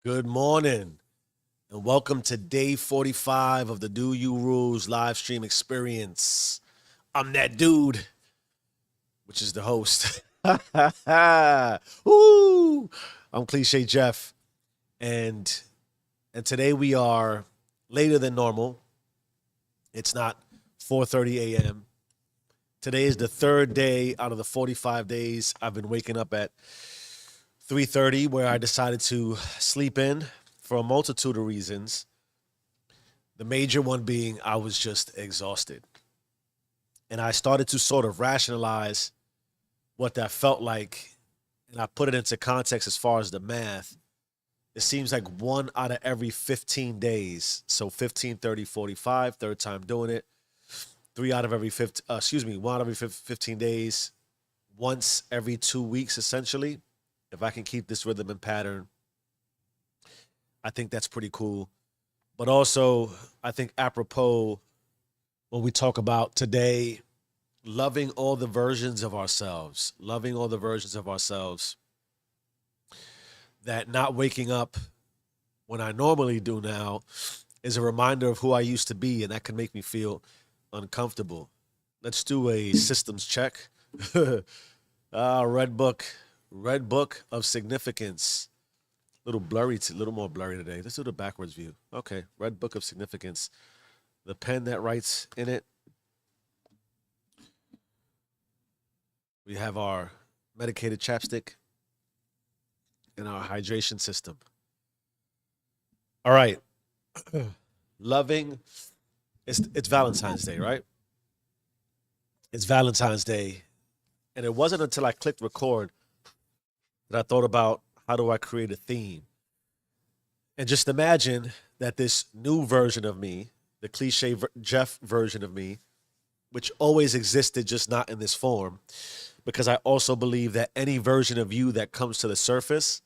Good morning, and welcome to day 45 of the Do You Rules live stream experience. I'm that dude, which is the host. Woo! I'm Cliche Jeff, and and today we are later than normal. It's not 4:30 a.m. Today is the third day out of the 45 days I've been waking up at 3:30, where I decided to sleep in for a multitude of reasons. The major one being I was just exhausted. And I started to sort of rationalize what that felt like. And I put it into context as far as the math. It seems like one out of every 15 days. So 15, 30, 45, third time doing it. Three out of every 15, one out of every 15 days, once every 2 weeks, essentially. If I can keep this rhythm and pattern, I think that's pretty cool. But also, I think apropos when we talk about today, loving all the versions of ourselves, loving all the versions of ourselves, that not waking up when I normally do now is a reminder of who I used to be, and that can make me feel uncomfortable. Let's do a systems check. Red book of significance. Little blurry, a little more blurry today. Let's do the backwards view. Okay, red book of significance. The pen that writes in it. We have our medicated chapstick and our hydration system. All right. Loving. It's Valentine's Day, right? It's Valentine's Day. And it wasn't until I clicked record that I thought about how do I create a theme. And just imagine that this new version of me, the Jeff version of me, which always existed, just not in this form, because I also believe that any version of you that comes to the surface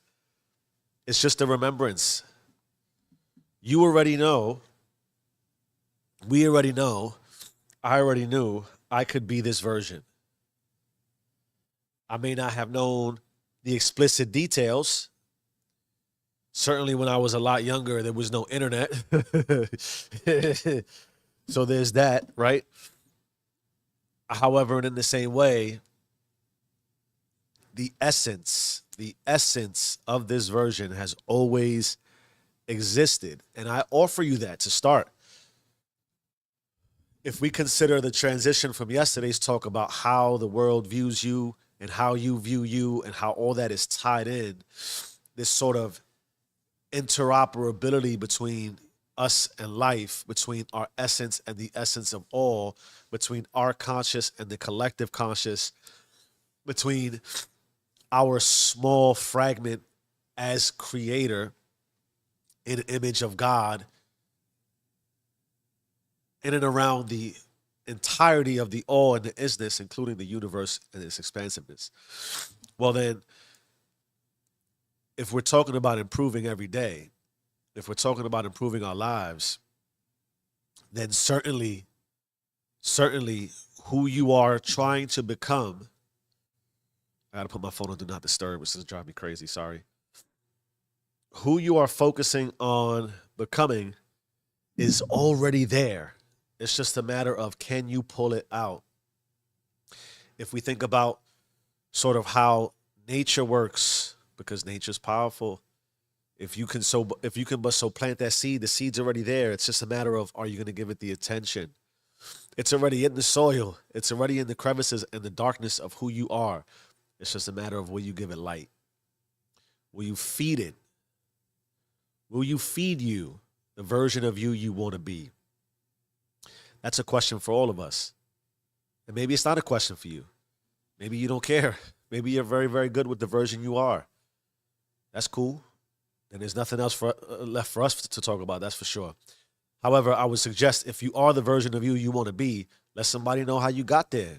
is just a remembrance. You already know, we already know, I already knew I could be this version. I may not have known the explicit details. Certainly, when I was a lot younger, there was no internet. So there's that, right? However, and in the same way, the essence of this version has always existed. And I offer you that to start. If we consider the transition from yesterday's talk about how the world views you and how you view you and how all that is tied in, this sort of interoperability between us and life, between our essence and the essence of all, between our conscious and the collective conscious, between our small fragment as creator in an image of God, in and around the entirety of the all and the isness, including the universe and its expansiveness. Well, then, if we're talking about improving every day, if we're talking about improving our lives, then certainly who you are trying to become. I gotta put my phone on do not disturb, which is driving me crazy. Sorry. Who you are focusing on becoming is already there. It's just a matter of can you pull it out? If we think about sort of how nature works, because nature's powerful. If you can but so plant that seed, the seed's already there. It's just a matter of are you going to give it the attention? It's already in the soil. It's already in the crevices and the darkness of who you are. It's just a matter of will you give it light? Will you feed it? Will you feed you the version of you you want to be? That's a question for all of us. And maybe it's not a question for you. Maybe you don't care. Maybe you're very, very good with the version you are. That's cool. And there's nothing else left for us to talk about, that's for sure. However, I would suggest if you are the version of you you want to be, let somebody know how you got there.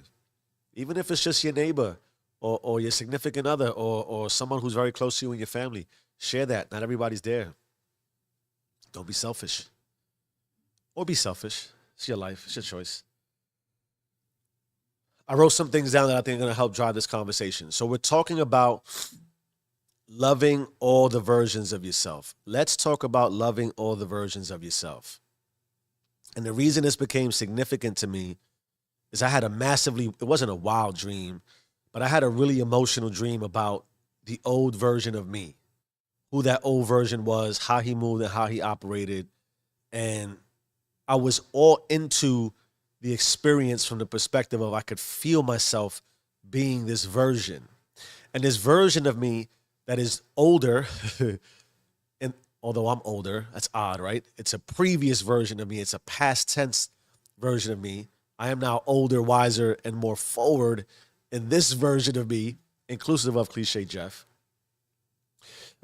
Even if it's just your neighbor or your significant other or someone who's very close to you in your family, share that. Not everybody's there. Don't be selfish. Or be selfish. It's your life. It's your choice. I wrote some things down that I think are going to help drive this conversation. So we're talking about loving all the versions of yourself. Let's talk about loving all the versions of yourself. And the reason this became significant to me is I had a massively, it wasn't a wild dream, but I had a really emotional dream about the old version of me, who that old version was, how he moved and how he operated. And I was all into the experience from the perspective of I could feel myself being this version. And this version of me that is older, and although I'm older, that's odd, right? It's a previous version of me. It's a past tense version of me. I am now older, wiser, and more forward in this version of me, inclusive of Cliche Jeff.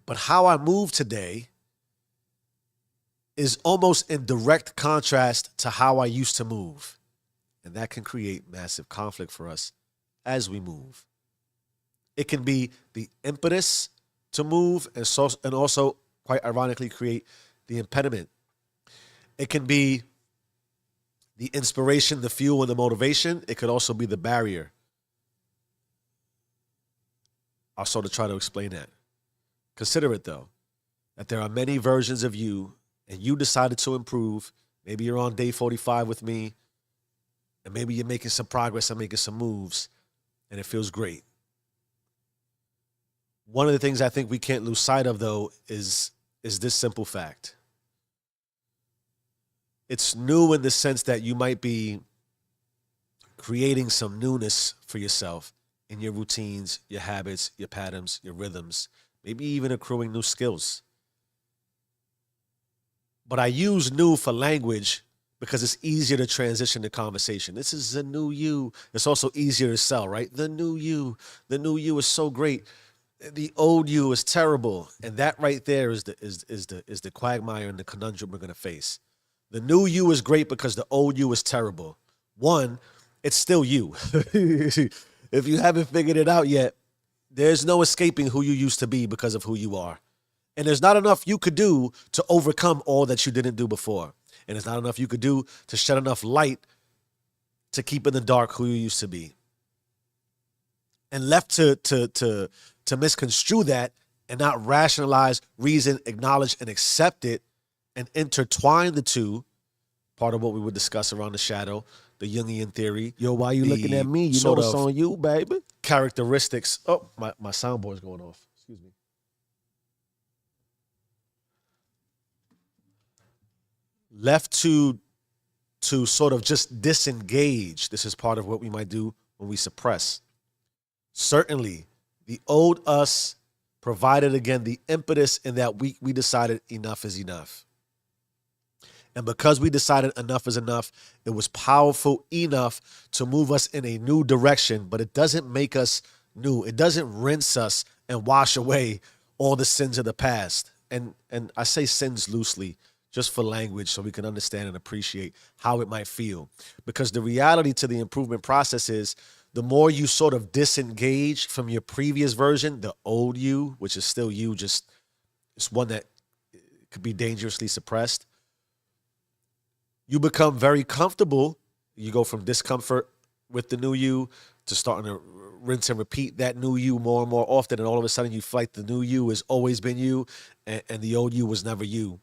But how I move today is almost in direct contrast to how I used to move. And that can create massive conflict for us as we move. It can be the impetus to move and also, quite ironically, create the impediment. It can be the inspiration, the fuel, and the motivation. It could also be the barrier. I'll sort of try to explain that. Consider it, though, that there are many versions of you, and you decided to improve. Maybe you're on day 45 with me, and maybe you're making some progress and making some moves, and it feels great. One of the things I think we can't lose sight of, though, is this simple fact. It's new in the sense that you might be creating some newness for yourself in your routines, your habits, your patterns, your rhythms, maybe even accruing new skills. But I use new for language because it's easier to transition the conversation. This is the new you. It's also easier to sell, right? The new you. The new you is so great. The old you is terrible. And that right there is the quagmire and the conundrum we're gonna face. The new you is great because the old you is terrible. One, it's still you. If you haven't figured it out yet, there's no escaping who you used to be because of who you are. And there's not enough you could do to overcome all that you didn't do before. And there's not enough you could do to shed enough light to keep in the dark who you used to be. And left to misconstrue that and not rationalize, reason, acknowledge, and accept it and intertwine the two, part of what we would discuss around the shadow, the Jungian theory. Yo, why you looking at me? You know it's on you, baby. Characteristics. Oh, my soundboard's going off. Excuse me. Left to sort of just disengage. This is part of what we might do when we suppress. Certainly, the old us provided, again, the impetus in that we decided enough is enough. And because we decided enough is enough, it was powerful enough to move us in a new direction, but it doesn't make us new. It doesn't rinse us and wash away all the sins of the past. And I say sins loosely, just for language, so we can understand and appreciate how it might feel. Because the reality to the improvement process is the more you sort of disengage from your previous version, the old you, which is still you, just it's one that could be dangerously suppressed, you become very comfortable. You go from discomfort with the new you to starting to rinse and repeat that new you more and more often. And all of a sudden you feel like the new you has always been you and the old you was never you.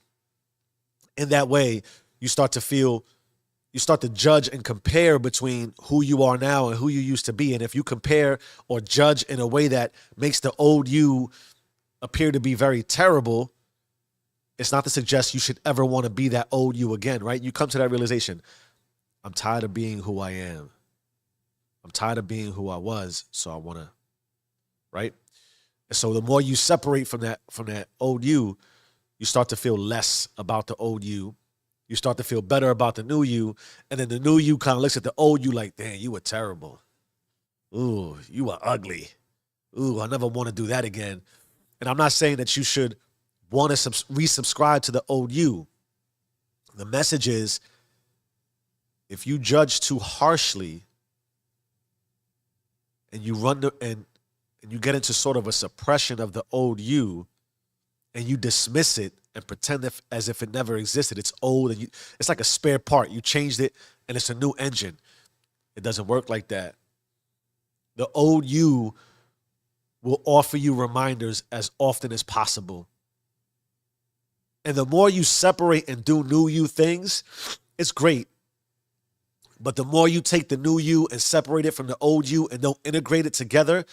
In that way, you start to judge and compare between who you are now and who you used to be. And if you compare or judge in a way that makes the old you appear to be very terrible, it's not to suggest you should ever want to be that old you again, right? You come to that realization, I'm tired of being who I am. I'm tired of being who I was, so I want to, right? And so the more you separate from that old you start to feel less about the old you. You start to feel better about the new you. And then the new you kind of looks at the old you like, damn, you were terrible. Ooh, you were ugly. Ooh, I never want to do that again. And I'm not saying that you should want to resubscribe to the old you. The message is, if you judge too harshly and you and you get into sort of a suppression of the old you and you dismiss it and pretend as if it never existed, it's old and it's like a spare part. You changed it and it's a new engine. It doesn't work like that. The old you will offer you reminders as often as possible. And the more you separate and do new you things, it's great. But the more you take the new you and separate it from the old you and don't integrate it together,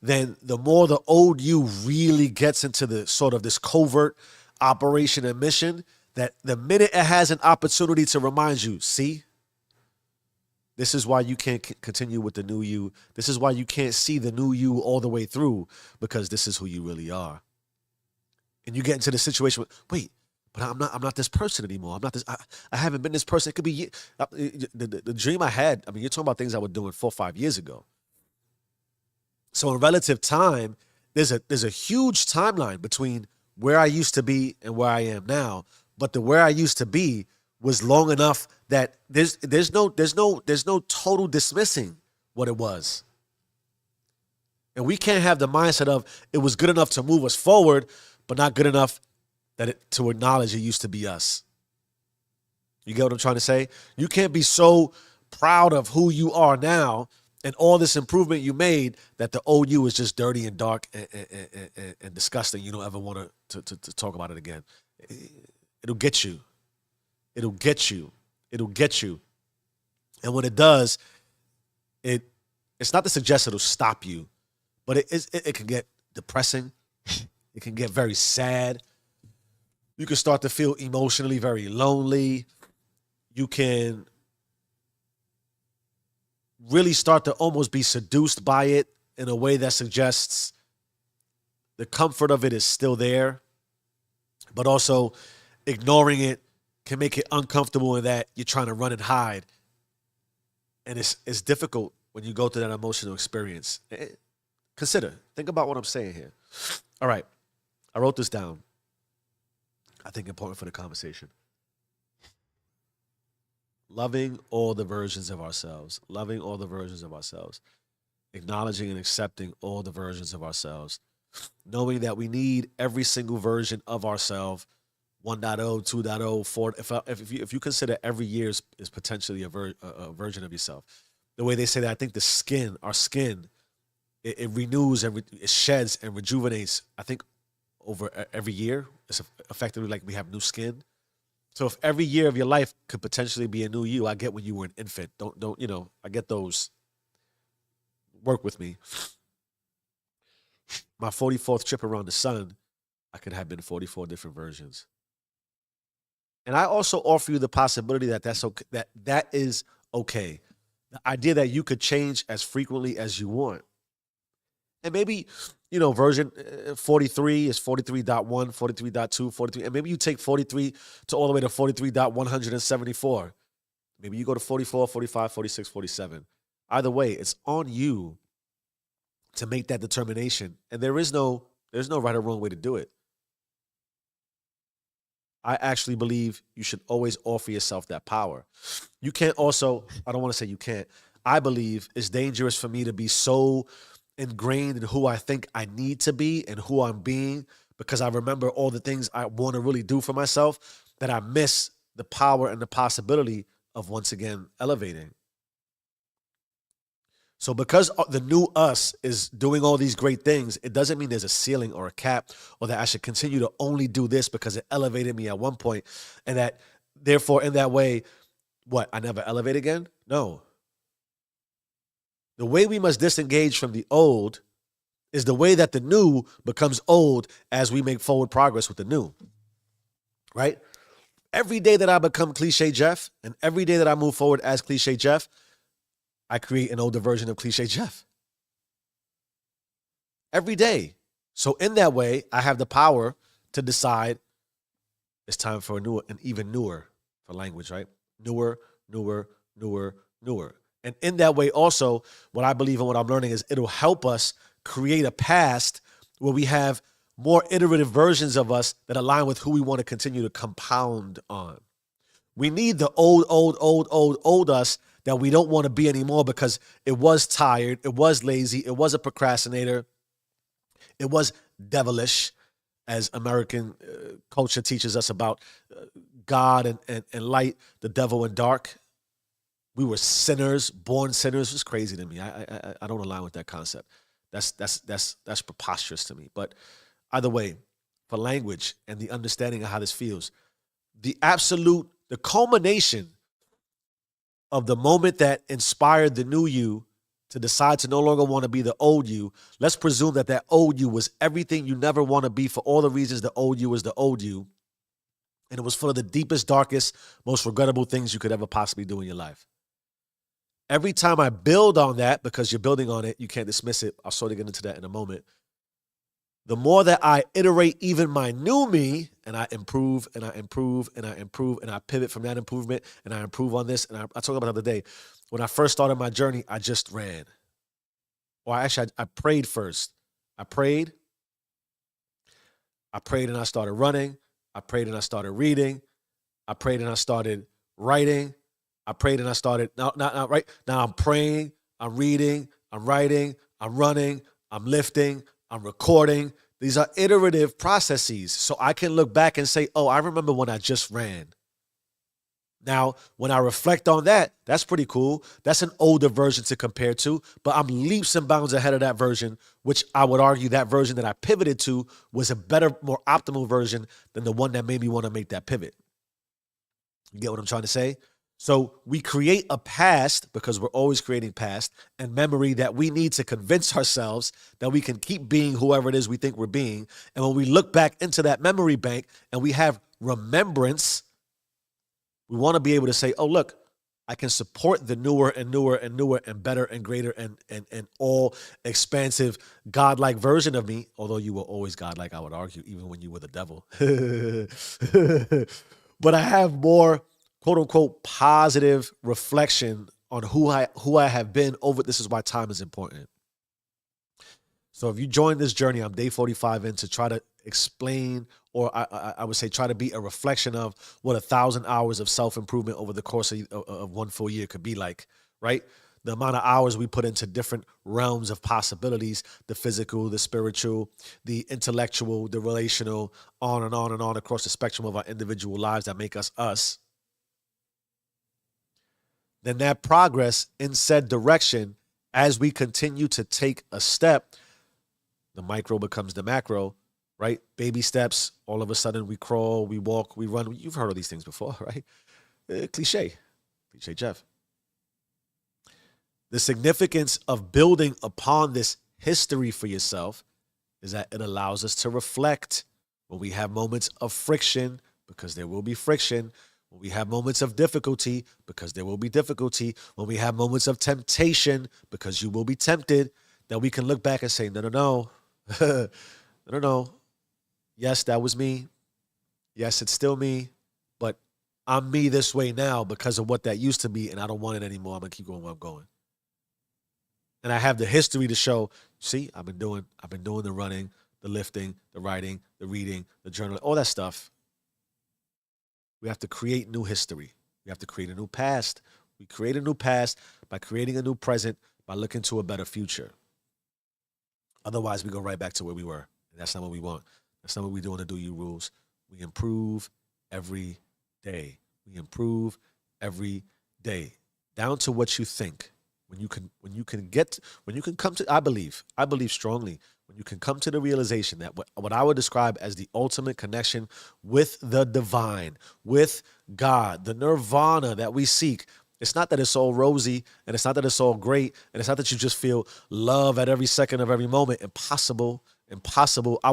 then the more the old you really gets into the sort of this covert operation and mission, that the minute it has an opportunity to remind you, see, this is why you can't continue with the new you. This is why you can't see the new you all the way through, because this is who you really are. And you get into the situation with, wait, but I'm not this person anymore. I'm not this. I haven't been this person. It could be the dream I had. I mean, you're talking about things I was doing 4 or 5 years ago. So in relative time, there's a huge timeline between where I used to be and where I am now. But the where I used to be was long enough that there's no total dismissing what it was. And we can't have the mindset of it was good enough to move us forward, but not good enough to acknowledge it used to be us. You get what I'm trying to say? You can't be so proud of who you are now and all this improvement you made that the old you is just dirty and dark and disgusting. You don't ever want to talk about it again. It'll get you. It'll get you. It'll get you. And when it does, it's not to suggest it'll stop you, but it can get depressing. It can get very sad. You can start to feel emotionally very lonely. You can really start to almost be seduced by it in a way that suggests the comfort of it is still there, but also ignoring it can make it uncomfortable in that you're trying to run and hide. And it's difficult when you go through that emotional experience. Think about what I'm saying here. All right, I wrote this down. I think important for the conversation. Loving all the versions of ourselves. Loving all the versions of ourselves. Acknowledging and accepting all the versions of ourselves. Knowing that we need every single version of ourselves. 1.0, 2.0, 4. If you consider every year is potentially a version of yourself. The way they say that, I think our skin, it renews and it sheds and rejuvenates, I think, over every year. It's effectively like we have new skin. So if every year of your life could potentially be a new you, I get when you were an infant. Don't I get those. Work with me. My 44th trip around the sun, I could have been 44 different versions. And I also offer you the possibility that that is okay. The idea that you could change as frequently as you want. And maybe, version 43 is 43.1, 43.2, 43. And maybe you take 43 to all the way to 43.174. Maybe you go to 44, 45, 46, 47. Either way, it's on you to make that determination. And there's no right or wrong way to do it. I actually believe you should always offer yourself that power. You can't also, I don't want to say you can't. I believe it's dangerous for me to be so ingrained in who I think I need to be and who I'm being because I remember all the things I want to really do for myself that I miss the power and the possibility of once again elevating. So because the new us is doing all these great things, it doesn't mean there's a ceiling or a cap or that I should continue to only do this because it elevated me at one point and that therefore in that way, I never elevate again? No. The way we must disengage from the old is the way that the new becomes old as we make forward progress with the new, right? Every day that I become Cliche Jeff and every day that I move forward as Cliche Jeff, I create an older version of Cliche Jeff. Every day. So in that way, I have the power to decide it's time for a newer and even newer for language, right? Newer. And in that way also, what I believe and what I'm learning is it'll help us create a past where we have more iterative versions of us that align with who we want to continue to compound on. We need the old us that we don't want to be anymore because it was tired, it was lazy, it was a procrastinator, it was devilish, as American culture teaches us about God and light, the devil and dark. We were sinners, born sinners. It's crazy to me. I don't align with that concept. That's preposterous to me. But either way, for language and the understanding of how this feels, the culmination of the moment that inspired the new you to decide to no longer want to be the old you, let's presume that old you was everything you never want to be for all the reasons the old you is the old you. And it was full of the deepest, darkest, most regrettable things you could ever possibly do in your life. Every time I build on that, because you're building on it, you can't dismiss it. I'll sort of get into that in a moment. The more that I iterate even my new me, and I improve and I improve and I improve and I pivot from that improvement and I improve on this. And I talked about the other day, when I first started my journey, I just ran. Or actually, I prayed first. I prayed and I started running. I prayed and I started reading. I prayed and I started writing. I prayed and I started, now I'm praying, I'm reading, I'm writing, I'm running, I'm lifting, I'm recording. These are iterative processes. So I can look back and say, oh, I remember when I just ran. Now, when I reflect on that, that's pretty cool. That's an older version to compare to, but I'm leaps and bounds ahead of that version, which I would argue that version that I pivoted to was a better, more optimal version than the one that made me want to make that pivot. You get what I'm trying to say? So we create a past, because we're always creating past and memory, that we need to convince ourselves that we can keep being whoever it is we think we're being. And when we look back into that memory bank and we have remembrance, we want to be able to say, oh, look, I can support the newer and newer and newer and better and greater and all expansive godlike version of me. Although you were always godlike, I would argue, even when you were the devil. But I have more, quote unquote, positive reflection on who I have been over. This is why time is important. So if you join this journey, I'm day 45 in, to try to explain, or I would say try to be a reflection of what 1,000 hours of self-improvement over the course of one full year could be like, right? The amount of hours we put into different realms of possibilities, the physical, the spiritual, the intellectual, the relational, on and on and on across the spectrum of our individual lives that make us us. Then that progress in said direction, as we continue to take a step, the micro becomes the macro, right? Baby steps, all of a sudden we crawl, we walk, we run. You've heard of these things before, right? Cliche Jeff. The significance of building upon this history for yourself is that it allows us to reflect when we have moments of friction, because there will be friction. When we have moments of difficulty, because there will be difficulty. When we have moments of temptation, because you will be tempted, that we can look back and say, no. No. Yes, that was me. Yes, it's still me. But I'm me this way now because of what that used to be, and I don't want it anymore. I'm going to keep going where I'm going. And I have the history to show, see, I've been doing the running, the lifting, the writing, the reading, the journaling, all that stuff. We have to create new history. We have to create a new past. We create a new past by creating a new present, by looking to a better future. Otherwise, we go right back to where we were. And that's not what we want. That's not what we do in the Do You rules. We improve every day. We improve every day. Down to what you think. When you can come to, I believe strongly, when you can come to the realization that what I would describe as the ultimate connection with the divine, with God, the nirvana that we seek. It's not that it's all rosy, and it's not that it's all great, and it's not that you just feel love at every second of every moment. Impossible. I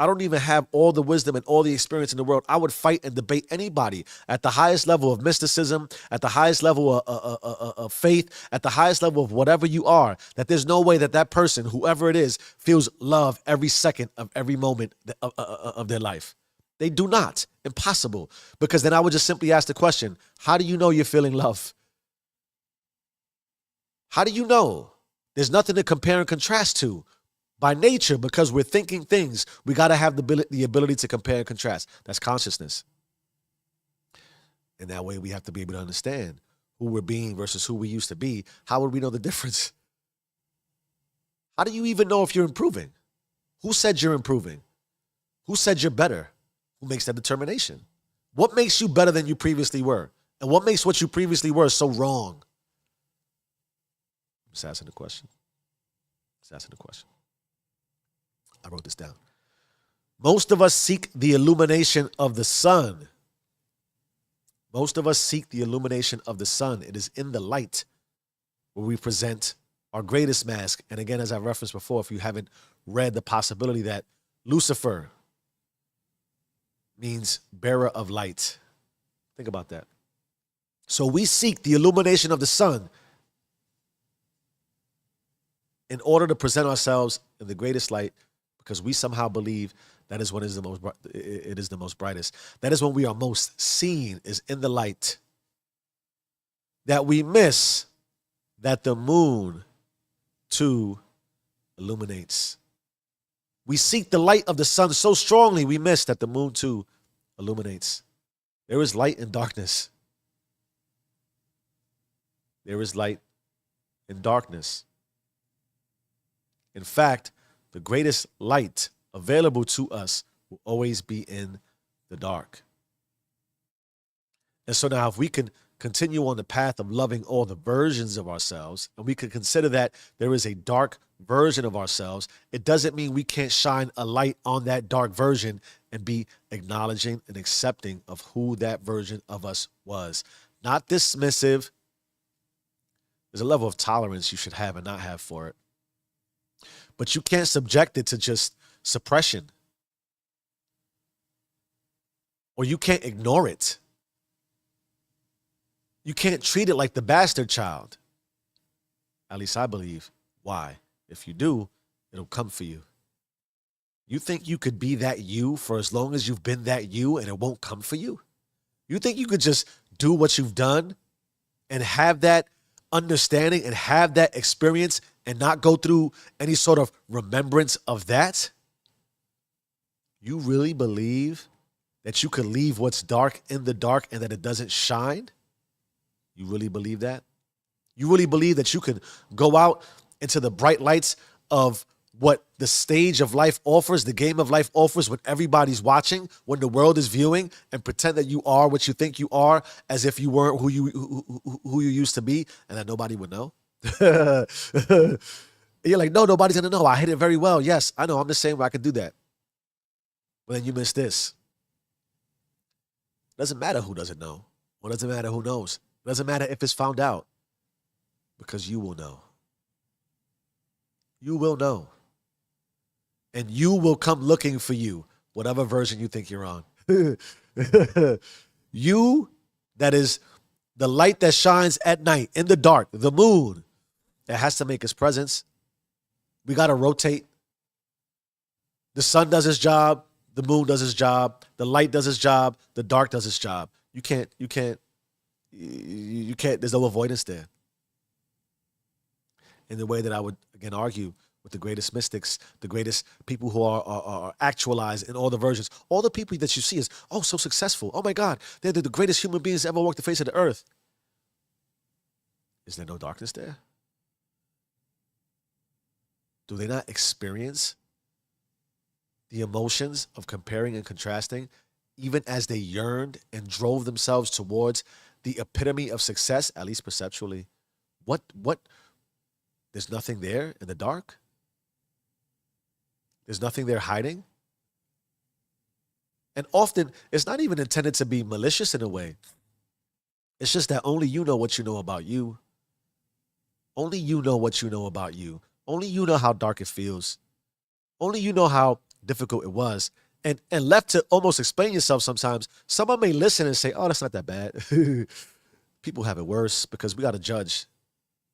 don't even have all the wisdom and all the experience in the world. I would fight and debate anybody at the highest level of mysticism, at the highest level of faith, at the highest level of whatever you are, that there's no way that person, whoever it is, feels love every second of every moment of their life. They do not. Impossible. Because then I would just simply ask the question, how do you know you're feeling love? How do you know? There's nothing to compare and contrast to. By nature, because we're thinking things, we got to have the ability to compare and contrast. That's consciousness. And that way we have to be able to understand who we're being versus who we used to be. How would we know the difference? How do you even know if you're improving? Who said you're improving? Who said you're better? Who makes that determination? What makes you better than you previously were? And what makes what you previously were so wrong? I'm just asking the question. I wrote this down. Most of us seek the illumination of the sun. Most of us seek the illumination of the sun. It is in the light where we present our greatest mask. And again, as I referenced before, if you haven't read the possibility that Lucifer means bearer of light. Think about that. So we seek the illumination of the sun in order to present ourselves in the greatest light, because we somehow believe that is when it is the most brightest. That is when we are most seen, is in the light. That we miss that the moon too illuminates. We seek the light of the sun so strongly we miss that the moon too illuminates. There is light and darkness. There is light and darkness. In fact, the greatest light available to us will always be in the dark. And so now if we can continue on the path of loving all the versions of ourselves, and we can consider that there is a dark version of ourselves, it doesn't mean we can't shine a light on that dark version and be acknowledging and accepting of who that version of us was. Not dismissive. There's a level of tolerance you should have and not have for it. But you can't subject it to just suppression. Or you can't ignore it. You can't treat it like the bastard child. At least I believe. Why? If you do, it'll come for you. You think you could be that you for as long as you've been that you and it won't come for you? You think you could just do what you've done and have that understanding and have that experience and not go through any sort of remembrance of that? You really believe that you could leave what's dark in the dark and that it doesn't shine? You really believe that? You really believe that you can go out into the bright lights of what the stage of life offers, the game of life offers, when everybody's watching, when the world is viewing, and pretend that you are what you think you are, as if you weren't who you used to be, and that nobody would know? You're like, no, nobody's gonna know. I hit it very well. Yes, I know. I'm the same way. I could do that. But then you miss this. It doesn't matter who doesn't know. Or it doesn't matter who knows. It doesn't matter if it's found out. Because you will know. You will know. And you will come looking for you, whatever version you think you're on. You, that is the light that shines at night, in the dark, the moon, that has to make its presence. We got to rotate. The sun does its job. The moon does its job. The light does its job. The dark does its job. You can't, there's no avoidance there. In the way that I would, again, argue with the greatest mystics, the greatest people who are actualized in all the versions. All the people that you see is, oh, so successful. Oh, my God, they're the greatest human beings to ever walk the face of the earth. Is there no darkness there? Do they not experience the emotions of comparing and contrasting, even as they yearned and drove themselves towards the epitome of success, at least perceptually? What? There's nothing there in the dark? There's nothing there hiding? And often, it's not even intended to be malicious in a way. It's just that only you know what you know about you. Only you know what you know about you. Only you know how dark it feels. Only you know how difficult it was. And left to almost explain yourself sometimes, someone may listen and say, oh, that's not that bad. People have it worse because we got to judge.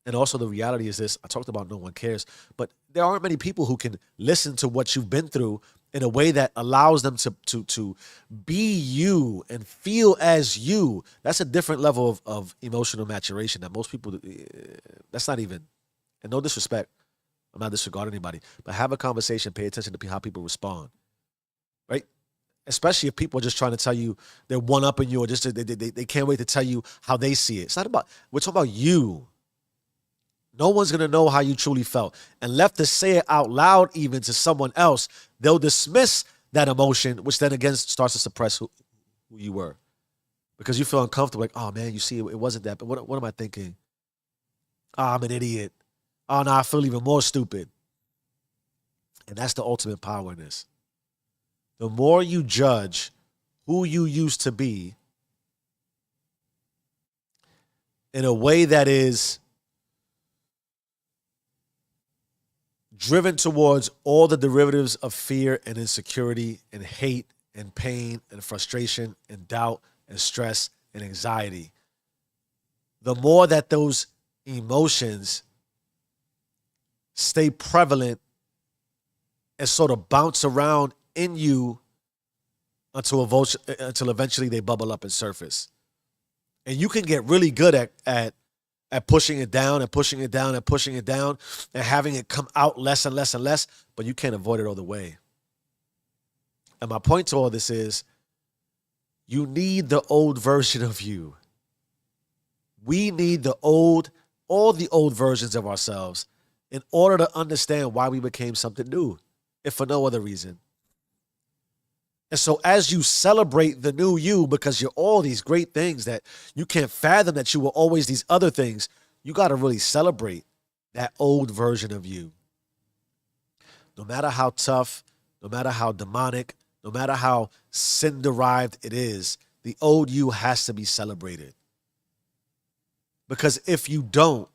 And also the reality is this, I talked about no one cares, but there aren't many people who can listen to what you've been through in a way that allows them to be you and feel as you. That's a different level of emotional maturation that most people, that's not even, and no disrespect, I'm not disregarding anybody, but have a conversation, pay attention to how people respond, right? Especially if people are just trying to tell you they're one-upping you or just they can't wait to tell you how they see it. It's not about, we're talking about you. No one's going to know how you truly felt. And left to say it out loud even to someone else, they'll dismiss that emotion, which then again starts to suppress who you were. Because you feel uncomfortable, like, oh man, you see, it wasn't that. But what am I thinking? Oh, I'm an idiot. Oh no, I feel even more stupid. And that's the ultimate power in this. The more you judge who you used to be in a way that is driven towards all the derivatives of fear and insecurity and hate and pain and frustration and doubt and stress and anxiety, the more that those emotions stay prevalent and sort of bounce around in you until eventually they bubble up and surface. And you can get really good at pushing it down and pushing it down and pushing it down and having it come out less and less and less, but you can't avoid it all the way. And my point to all this is you need the old version of you. We need all the old versions of ourselves in order to understand why we became something new, if for no other reason. And so as you celebrate the new you, because you're all these great things that you can't fathom that you were always these other things, you got to really celebrate that old version of you. No matter how tough, no matter how demonic, no matter how sin-derived it is, the old you has to be celebrated. Because if you don't,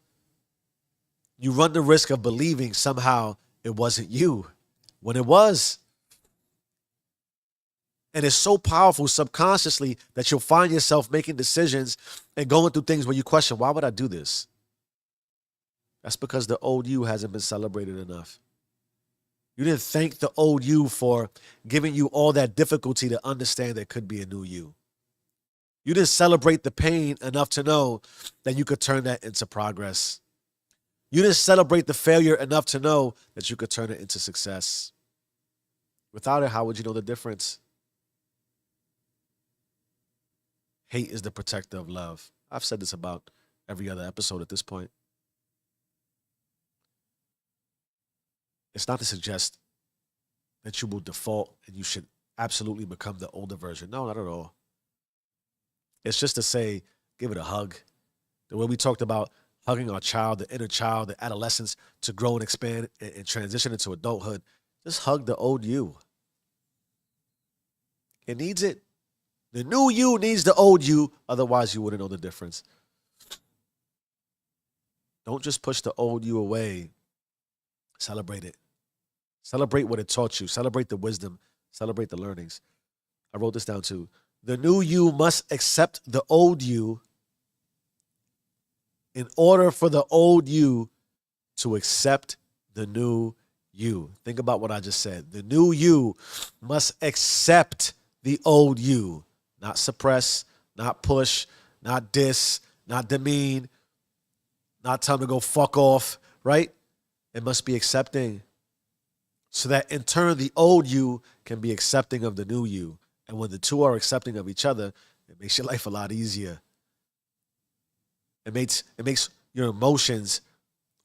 you run the risk of believing somehow it wasn't you when it was. And it's so powerful subconsciously that you'll find yourself making decisions and going through things where you question, why would I do this? That's because the old you hasn't been celebrated enough. You didn't thank the old you for giving you all that difficulty to understand there could be a new you. You didn't celebrate the pain enough to know that you could turn that into progress. You didn't celebrate the failure enough to know that you could turn it into success. Without it, how would you know the difference? Hate is the protector of love. I've said this about every other episode at this point. It's not to suggest that you will default and you should absolutely become the older version. No, not at all. It's just to say, give it a hug. The way we talked about hugging our child, the inner child, the adolescence to grow and expand and transition into adulthood, just hug the old you. It needs it. The new you needs the old you, otherwise you wouldn't know the difference. Don't just push the old you away. Celebrate it. Celebrate what it taught you. Celebrate the wisdom. Celebrate the learnings. I wrote this down too. The new you must accept the old you in order for the old you to accept the new you. Think about what I just said. The new you must accept the old you. Not suppress, not push, not diss, not demean, not tell them to go fuck off, right? It must be accepting. So that in turn, the old you can be accepting of the new you. And when the two are accepting of each other, it makes your life a lot easier. It makes your emotions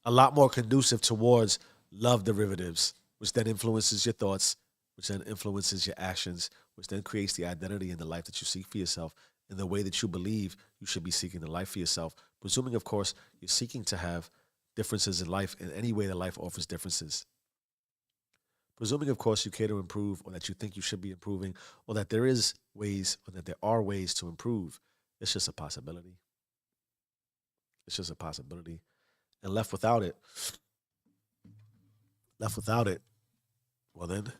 a lot more conducive towards love derivatives, which then influences your thoughts, which then influences your actions, which then creates the identity and the life that you seek for yourself in the way that you believe you should be seeking the life for yourself. Presuming, of course, you're seeking to have differences in life in any way that life offers differences. Presuming, of course, you care to improve or that you think you should be improving or that there is ways or that there are ways to improve. It's just a possibility. It's just a possibility. And left without it, well then,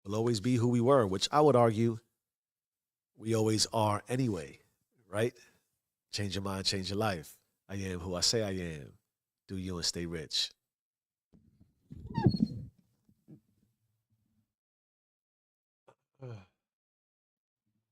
we'll always be who we were, which I would argue we always are anyway, right? Change your mind, change your life. I am who I say I am. Do you and stay rich.